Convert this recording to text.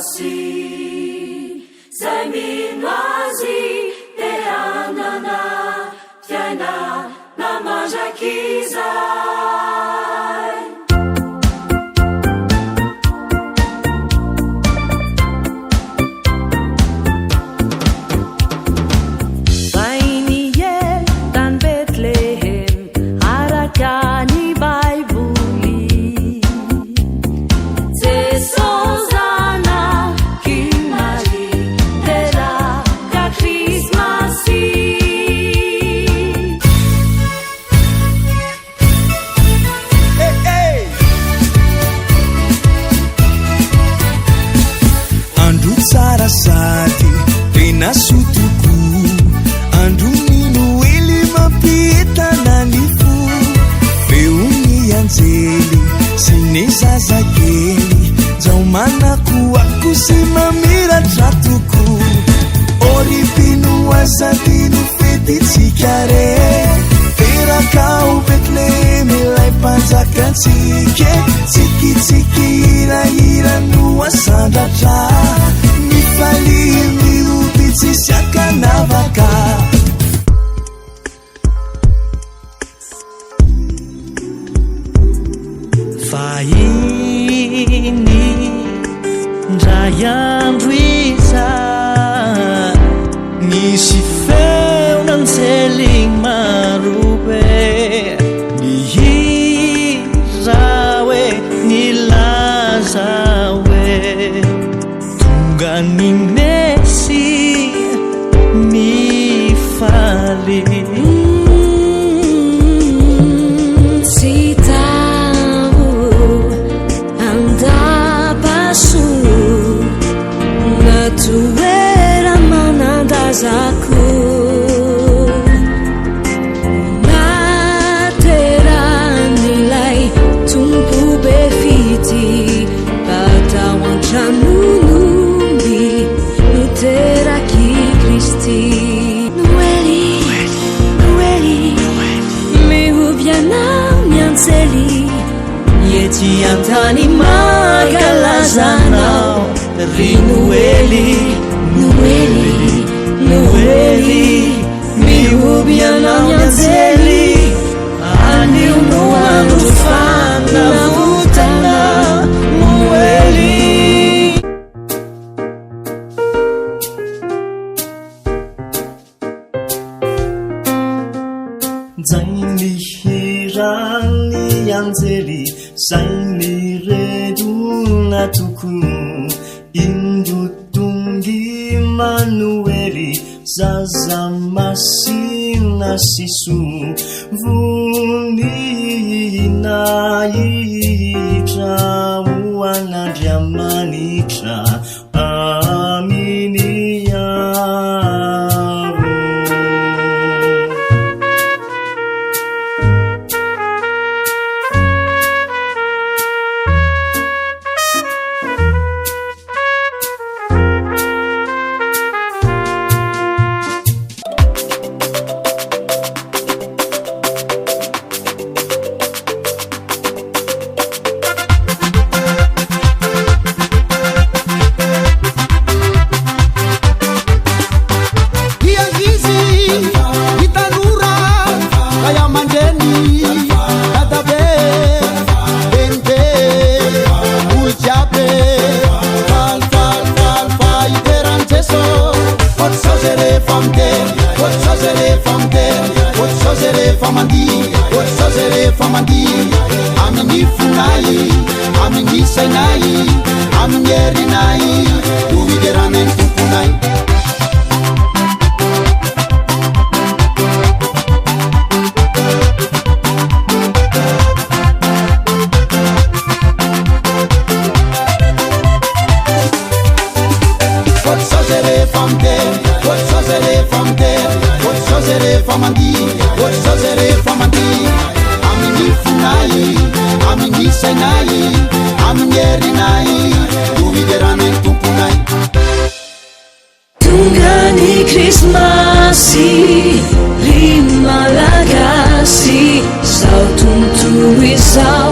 Krismasy zay mino azy de anana fiaina namandrakizay. Vainy el tany Betlehem araka ny Baiboly. Jesosy zanaky Maria teraka Krismasy. Andro tsara sady tena sotoko, andro nino ely mampitana ny fo, feony anjely sy ny zazakely zao manakoako sy mamiratra toko. Oripino asatino fetitsika re teraka o Betlehem ilay mpanjakatsika, tsikitsiky hirahira no asandratra mifalia miroby tsisy akanavaka. Fahiny ndray andro izay nisy feonanjely marobe, nihira hoe nilaza hoe tonga ny Mesia mifaly. Natuera manandazaku nateranilay tumpu befiti patawantanunumbi nuteraki Kristi. Noeli, Noeli, mihubiana mianzeli yeti antani magalazanao. Noeli, Noeli, Noeli, mihubiana mianzeli anio no andro fanavotana Noeli. Zay nihirany anjely zay niredona tokony indutungi Manueli zaza masina sisu vuninahitra uanadriamanitra aminiavo. Amini funai, amini senai, amini erinai, uvideranen tupunai. Amini funai, amini senai, amini erinai, uvideranen tupunai. Tungani Krismasy ry malagasy, sao tontolo izao